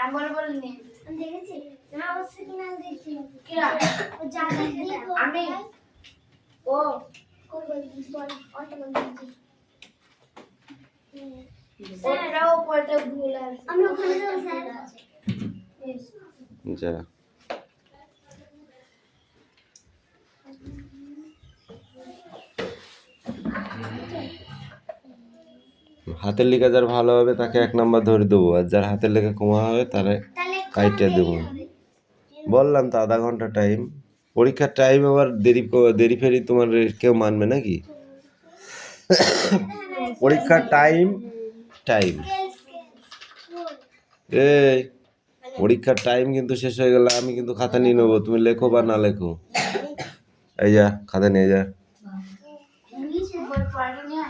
আমি বলিনি আমি দেখেছি না ও সিগন্যাল দিয়েছি কি ও জানে আমি ও কই বল অটো বলছি ওটাও পড়তে ভুল আছে আমি ওখানে যাব স্যার যা হাতের লেখা যার ভালো হবে তাকে 1 নাম্বার ধরে দেবো, আর যার হাতের লেখা কমা হবে তারে কাইটা দেবো। বললাম তো আধা ঘন্টা টাইম, পরীক্ষার টাইম আবার দেরি ফেরি তোমার কেউ মানবে নাকি? পরীক্ষার টাইম টাইম এই পরীক্ষার টাইম কিন্তু শেষ হয়ে গেলে আমি কিন্তু খাতা নিয়ে নেবো, তুমি লেখো বা না লেখো। এই যা খাতা নিয়ে যা। ইংলিশ বল পড়া নিয়ে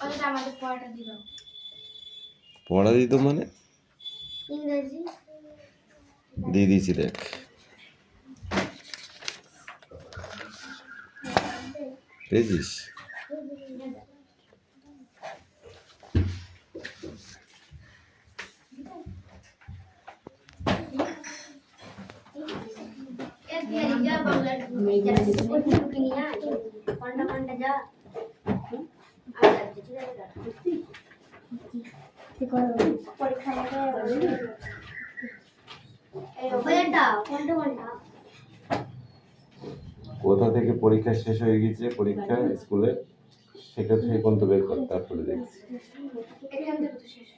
ওটা আমাদের পড়াটা দিল পড়া দিত মানে ইংরেজি দিয়ে দিয়েছি দেখ। পেয়েছিস? যা বাংলা মেজর ওটি নিয়ে আয় কোনটা যা আর যাচ্ছে ঠিক আছে ঠিক করো পরীক্ষা হবে এই ওটা কোনটা কোথা থেকে পরীক্ষা শেষ হয়ে গেছে, পরীক্ষা স্কুলে সেটা সেই পর্যন্ত বের কর, তারপরে দেখছি। এখান থেকে তো শেষ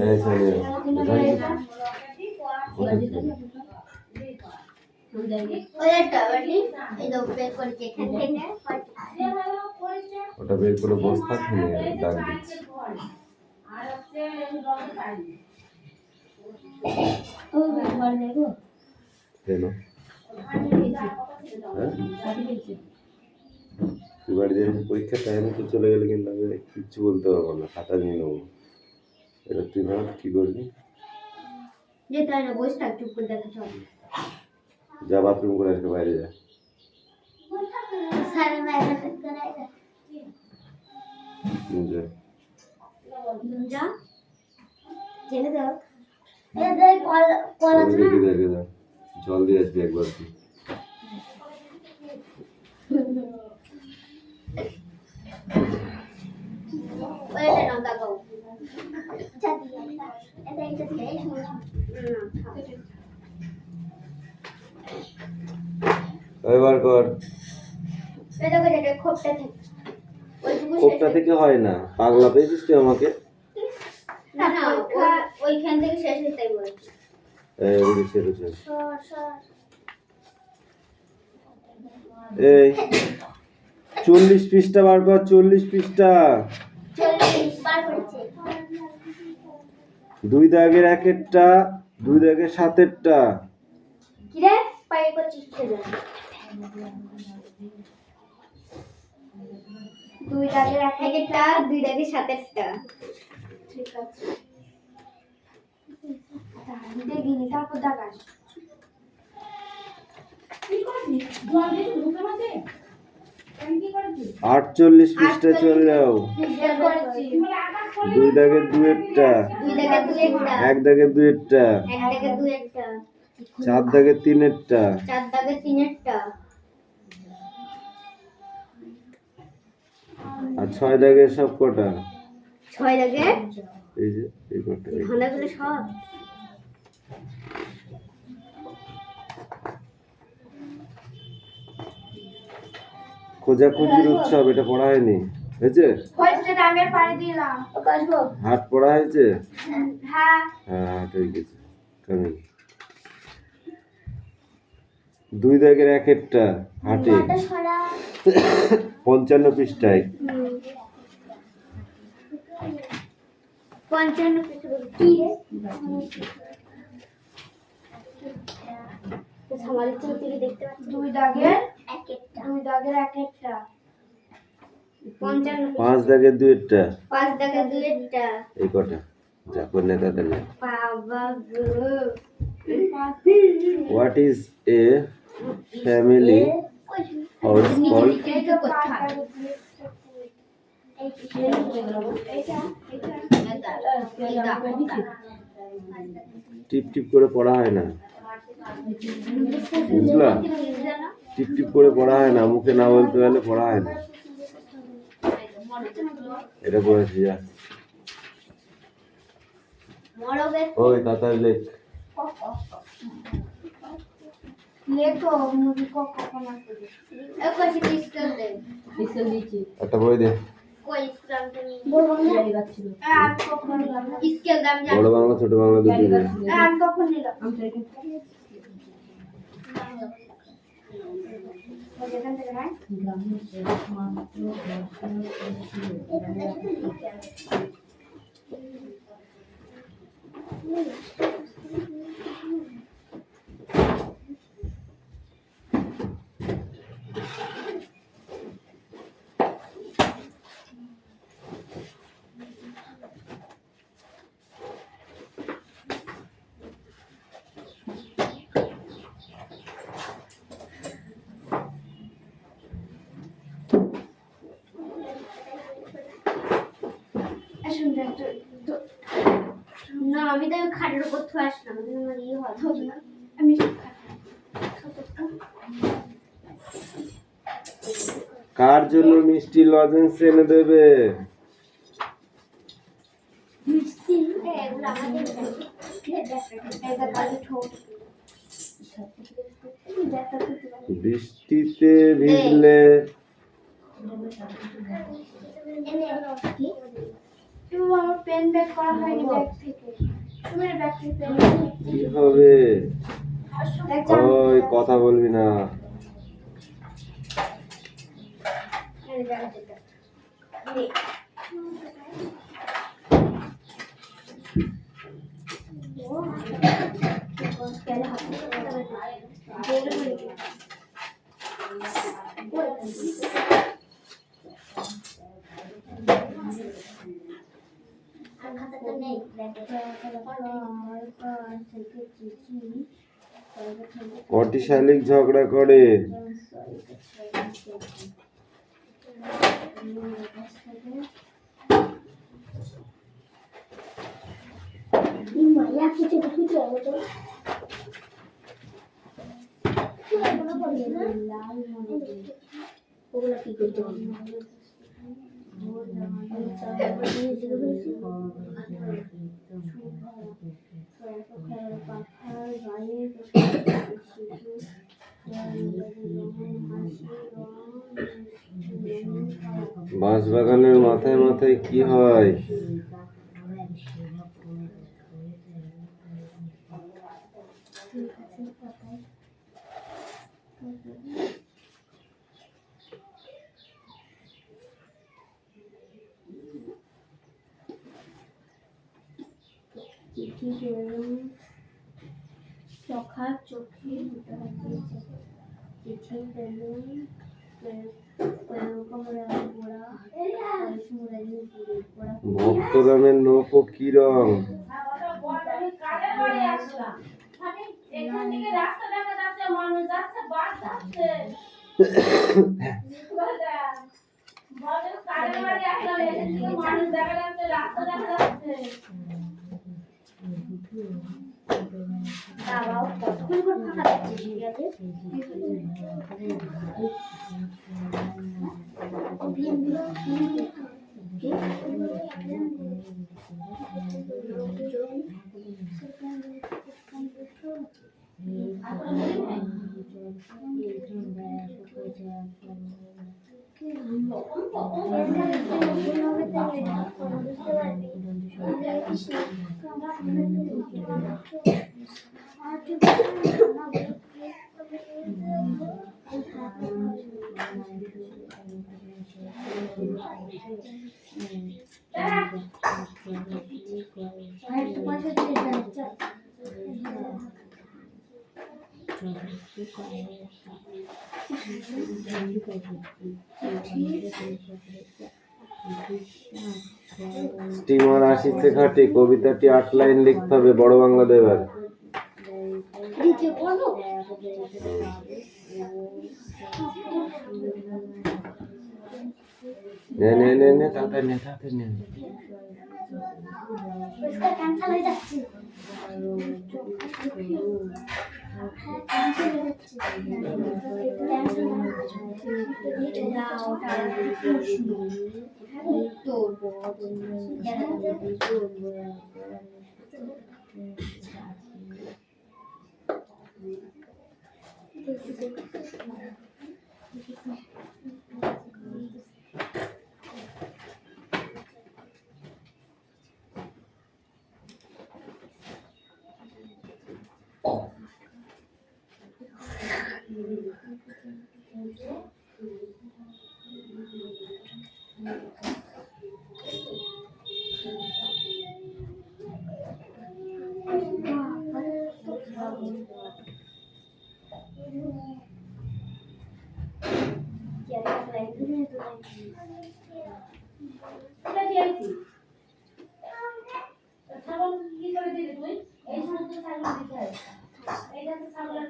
এই চলে ওটা বের করে বস্তা খুলে ডাক দিচ্ছি। কেন তুই বাড়ি যাবি পরীক্ষার টাইমে তো চলে গেলে কিন্তু আমি কিচ্ছু বলতে পারবো না, খাতা নিয়ে নেবো। এটা তুই ভাব কি করবি? যা বাথরুম করে আসবে, বাইরে যা। যা। জল দিয়ে আসবি একবার তুই। এবার কর। খোপটা থেকে হয় না, পাগলা পেয়েছিস তুই আমাকে। ওইখান থেকে শেষ হতে বলছি এই 40 পৃষ্ঠা বার কর, 40 পৃষ্ঠা। 2 দাগের একেরটা, 2 দাগের সাতেরটা। কি রে পায়ে করছিস খেলে 2 দাগের একেরটা 2 দাগের সাতেরটা ঠিক আছে দেখিনি তারপর দেখাস কি করবি জল দিয়ে ঢুকে মাঝে আমি কি করবি 48 পৃষ্ঠা চলে যাও। 2 দাগের দুয়েরটা, 2 দাগের দুয়েরটা 1 দাগের দুয়েরটা, 1 দাগের দুয়েরটা 4 দাগের তিনেরটা, 4 দাগের তিনেরটা আর 6 দাগের সব কটা। 6 দাগের এই যে এই কটা, ধাঁধাগুলো সব খোঁজাখুঁজির উৎসব, এটা পড়া হয়নি হয়েছে? আমি আর পাড়ি দিলাম হাট পড়া হয়েছে? হ্যাঁ হ্যাঁ হাট হয়ে গেছে। কেমন 2 দাগের একেরটা হাটে 55 পৃষ্ঠায়। 55 পৃষ্ঠা কি রে তো সামালিত থেকে দেখতে পাচ্ছি 2 দাগের একেরটা 2 দাগের একেরটা 55 5 দাগের দুইটা 5 দাগের দুইটা এই কটা যা করলে তাহলে বাবা গো what is a family house called এইটা কোথায় টিপ টিপ করে পড়া হয় না বুঝলা টিপ টিপ করে পড়া হয় না মুখে না বলতে পারলে পড়া হয় না এটা পড়েছি যা ওই তাড়াতাড়ি লেখ লেখো মুভি কখন আসবে এক পাশে স্কেল দে স্কেল দিচ্ছি একটা বই দে কই স্কেল তুমি বড় গাড়ি যাচ্ছিল আর কখন নিলাম স্কেল দাম জানি বড় বাংলা ছোট বাংলা দুটো দে আর কখন নিলাম আমি তো এটা যেখান থেকে নাই না আমি তো খাটের উপর থুয়ে আসলাম আমার ইয়ে হবে না আমি কার জন্য মিষ্টি লজেন্স এনে দেবে মিষ্টি এগুলো আমাদের এটা কালে ঠোঁট বৃষ্টিতে ভিজলে আমার পেন ব্যাগ করা হয়নি ব্যাগ থেকে তুমি ব্যাগ থেকে পেন কি হবে ওই কথা বলবি না কটি শালিক ঝগড়া করে মায়া কিছু কিছু তো ওগুলো কি করতে হবে বাঁশবাগানের মাথায় মাথায় কি হয় চোখা চোখে চিঠি বেলুন ভক্তরামের নৌকো কি রং এখান থেকে রাস্তা দেখা যাচ্ছে মানুষ যাচ্ছে বাস যাচ্ছে মানুষ দেখা যাচ্ছে রাস্তা দেখা যাচ্ছে দাঁড়াও কতক্ষণ করে ফাঁকা যাচ্ছে সিরিয়াতে স্টিমার আসিতে খাটি কবিতাটি 8 লাইন লিখতে হবে, বড় বাংলা দেবার। দ্বিতীয় পর্ব নে তাড়াতাড়ি নে। পরিষ্কার ক্যান্সেল হয়ে যাচ্ছে। ক্যান্সেল হয়ে যাচ্ছে। ক্যান্সেল হয়ে যাচ্ছে। এটা ওটা এটা দিয়েছি ছাগল কি করে দিলি তুই এই সমস্ত ছাগল দিতে হয় এটা তো ছাগলের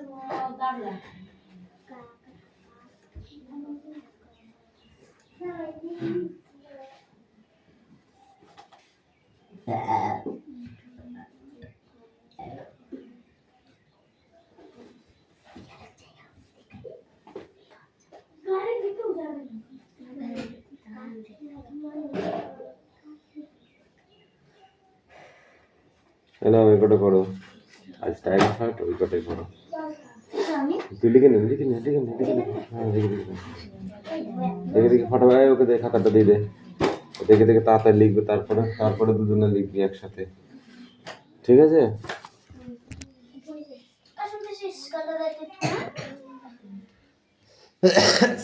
গাবলা গাড়ি দিতেও যাবে না ওই কটা করো, আজ টাইম শর্ট, ওই কটাই করো। তুই লিখে নে। হ্যাঁ দেখে ফটোভাই ওকে দে, খাতাটা দিয়ে দে, দেখে তাড়াতাড়ি লিখবে, তারপরে দুজনে লিখবি একসাথে, ঠিক আছে?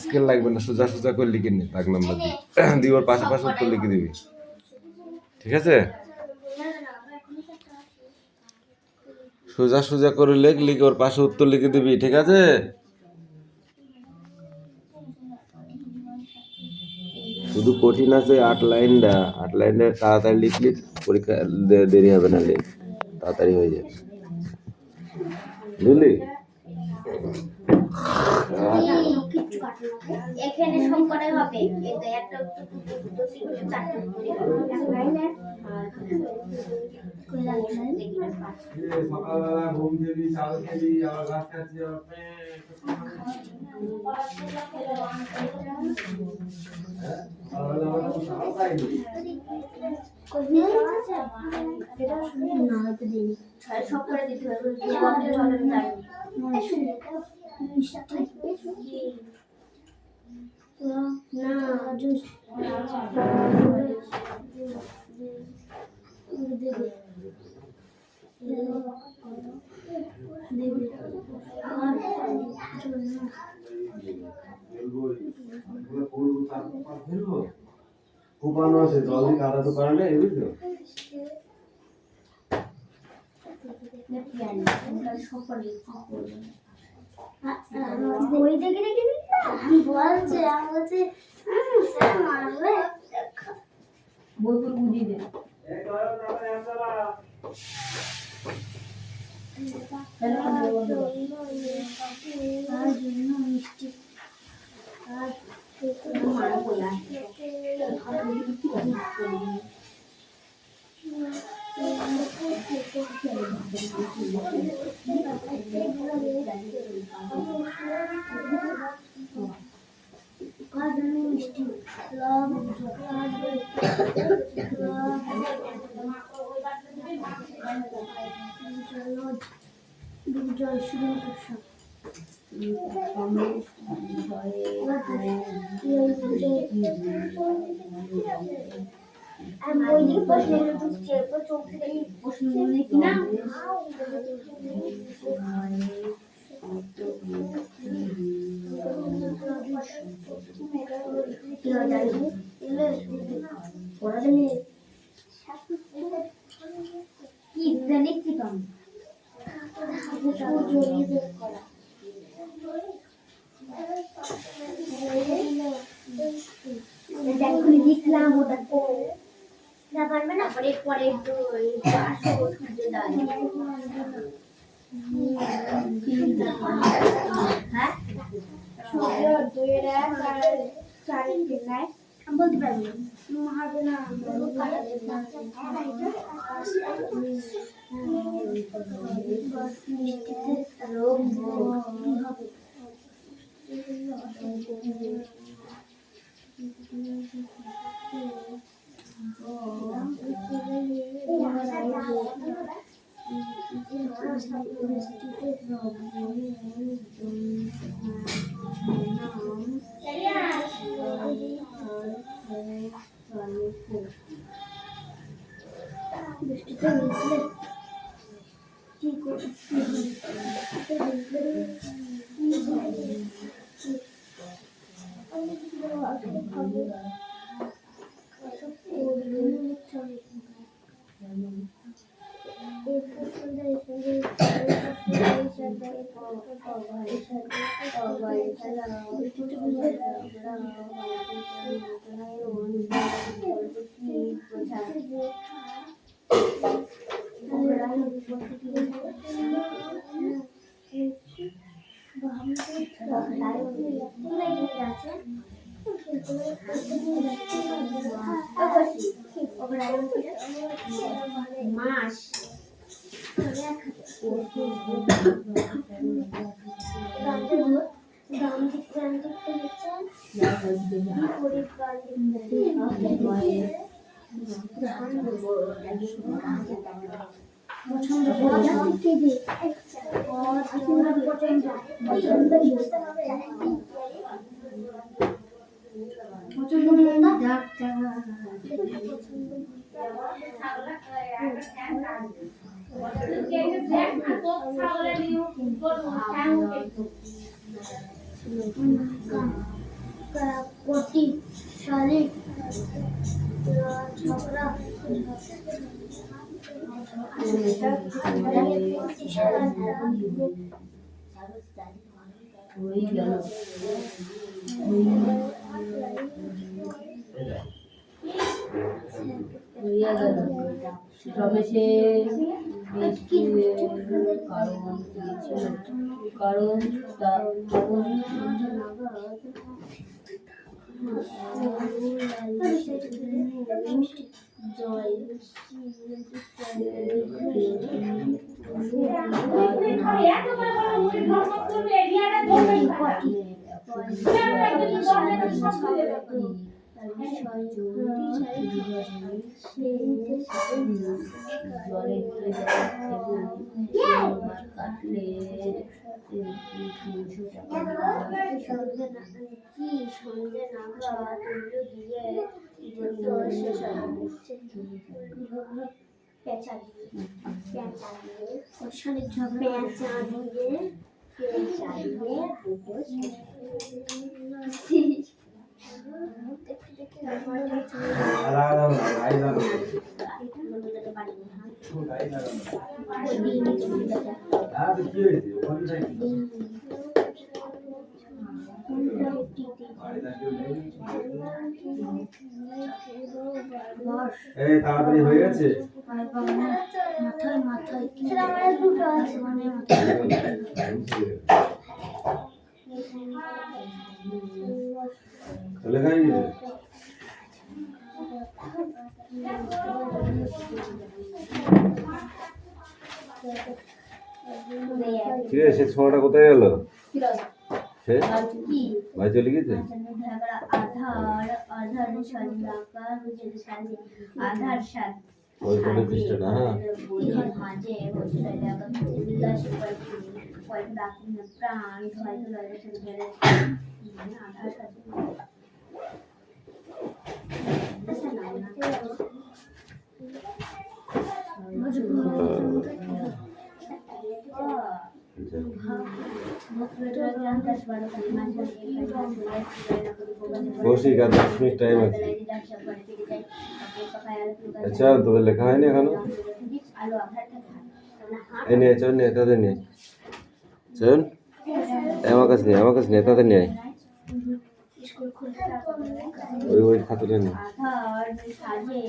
স্কেল লাগবে না, সোজা করে লিখে নি, দাগ নাম্বার দি ওর পাশে উত্তর লিখে দিবি, ঠিক আছে? সোজা করে লিখে ওর পাশে উত্তর লিখে দিবি, ঠিক আছে? শুধু কঠিন আছে 8 লাইনটা, 8 লাইনটা তাড়াতাড়ি লিখলি পরীক্ষা দেরি হবে না, লিখ তাড়াতাড়ি হয়ে যাবে, বুঝলি? এখানে সব কটাই হবে, এই তো একটা দুটো তিনটে চারটে সকালবেলা ঘুম দিবি, চাল খেলি, আবার ঘাস খাচ্ছি, সব করে দিতে হবে কুপানো আছে, জল দিয়ে কাদা তো পারে না, বুঝলো? বই দেখে রেখে বলছে বলছে মারবে বই করে বুঝিয়ে দে মিষ্টি আর মারা বলা মিষ্টি লাভ জয় শুরু এখনই লিখলাম ওটা তো না পারবে না পরে পরে একটু আসো সূর্য দাঁড় হ্যাঁ বলতে পারবো হবে না মাস রমেশের কারণ এই তাড়াতাড়ি হয়ে গেছে লেখা হয়ে গেছে ঠিক আছে সে ছোঁয়াটা কোথায় গেল সে ভাই চলে গেছে ওই কোন পৃষ্ঠাটা হ্যাঁ কৌশিক আর 10 মিনিট টাইম আছে আচ্ছা তোদের লেখা হয়নি এখনো এই নিয়ে চল নিয়ে তাদের নিয়ে চল আমার কাছে নিয়ে তাদের নিয়ে ওই খাতাটা নেই। আধার সাজে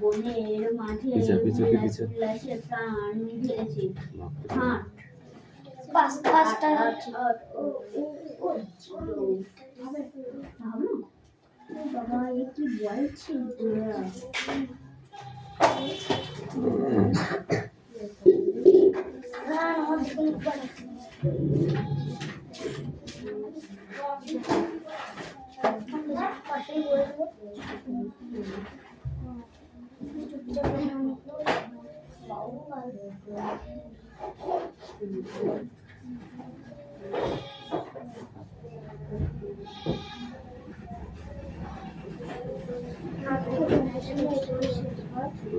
বনের মাঝে পিছে পিছে উল্লাসে প্রাণ ঢেলেছে। হাট পাঁচটা বাবা এ কি বলছি তোরা?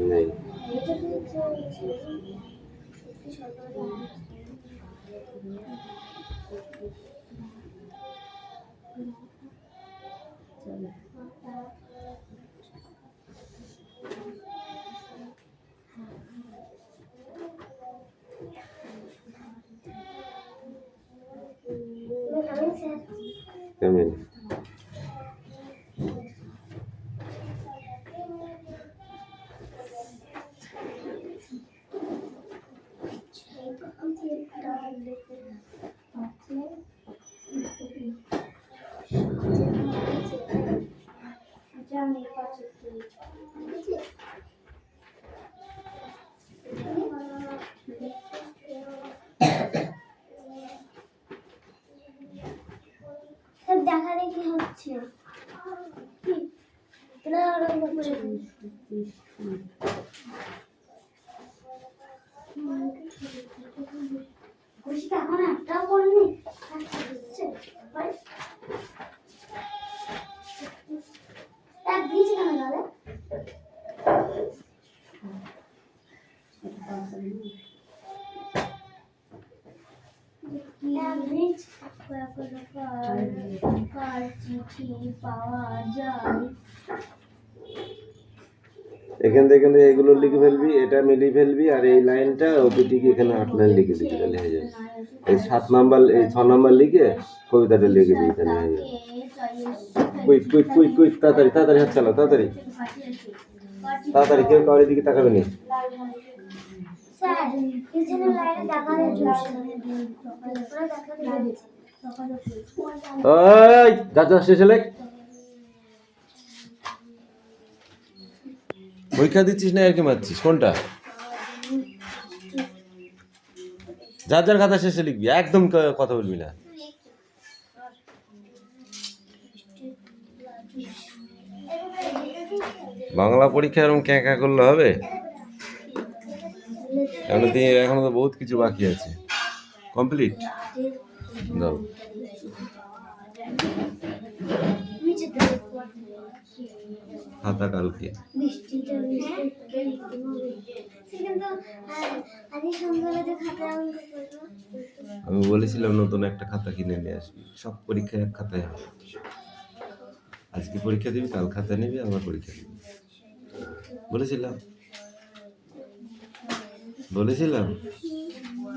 নেই। কেমন? দেখা দেখি হচ্ছে এখন একটাও করিনি। দিয়েছি কেন তাহলে? চিঠি পাওয়া যায়। এখান থেকে এগুলো লিখে ফেলবি, এটা মিলিয়ে ফেলবি, আর এই লাইনটা ওপিটিকে এখানে 8 লাইন লিখে দিবি, তাহলে হয়ে যাবে। এই 7 নাম্বার এই 6 নাম্বার লিখে কবিতাটা লিখে দিবি, তাহলে হয়ে যাবে। কুইক কুইক কুইক কুইক, তাড়াতাড়ি তাড়াতাড়ি হাত চালাও, তাড়াতাড়ি তাড়াতাড়ি, কেউ কারোর দিকে তাকাবে না। স্যার পিছনে লাইনে দেখা যাচ্ছে। ওই যা যা শেষে লেখ। পরীক্ষা দিচ্ছিস না আর কি মারছিস, কোনটা? যার যার খাতা শেষে লিখবি, একদম কথা বলবি না। বাংলা পরীক্ষা এরকম ক্যাঁকা করলে হবে? এখনো তো বহুত কিছু বাকি আছে। কমপ্লিট দাও। খাতা কালকে। আমি বলেছিলাম নতুন একটা খাতা কিনে নিয়ে আসবি, সব পরীক্ষা এক খাতায় হবে। আজকে পরীক্ষা দিবি, কাল খাতা নিবি, আবার পরীক্ষা দিবি। বলেছিলাম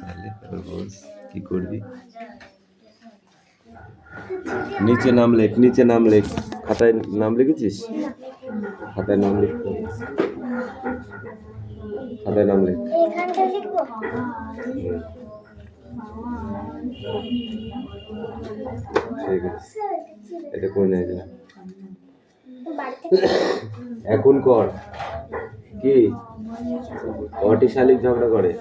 তাহলে বল কি করবি? নিচে নাম লেখ। খাতায় নাম লিখেছিস? খাতায় নাম লিখতে হবে। খাতায় নাম লেখ। ঠিক আছে, এটা করে নিয়ে যা। এখন কর। কি কটি শালিক ঝগড়া করে?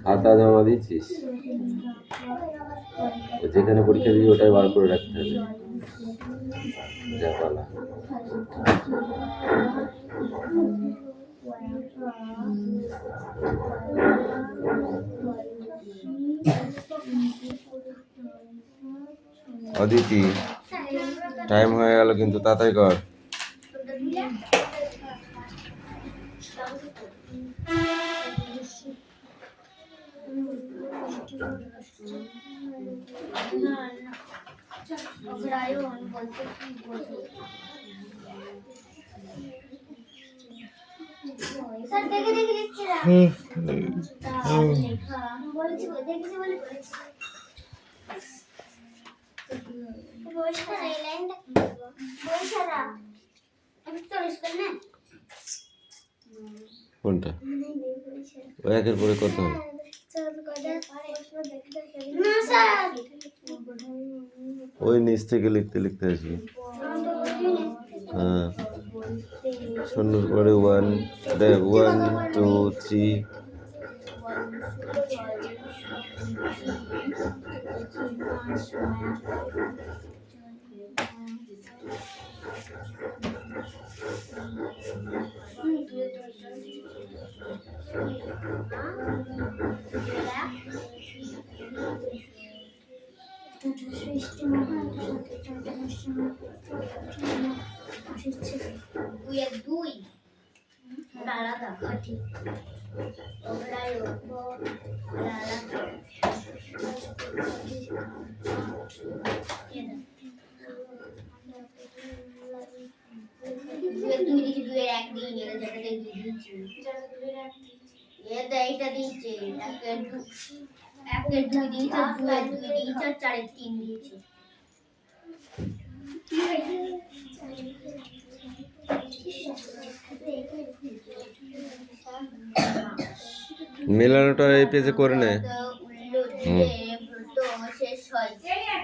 খাতা জমা দিচ্ছিস? যেখানে পরীক্ষা দিবি ওটাই বার করে রাখতে হবে। যা পালা। অদিতি, টাইম হয়ে গেল কিন্তু, তাড়াতাড়ি কর। অগ্রায়ণ বলতে কি বোঝো? স্যার দেখে দেখে লিখছি না। তার লেখা বলছি দেখেছি বলে বলেছি। বইটা এই লাইনটা কি বলবো? বইটা আমি তো লিখব না। কোনটা ওই একের পরে কত হবে? না স্যার ওই নিচ থেকে লিখতে লিখতে আসবে। হ্যাঁ শূন্যর পরে 1 2 3 দুই আলাদা ঠিক অগ্রায়ণ আলাদা দুই দিকে দুই এক দিন এটা যেটাতে দুই দিচ্ছি এটা এইটা দিচ্ছে একের দুই দিয়েছে দুই দিয়েছে আর চারের তিন দিয়েছে মেলানোটা এই পেজে করে নে। শেষ হয় পেঁচা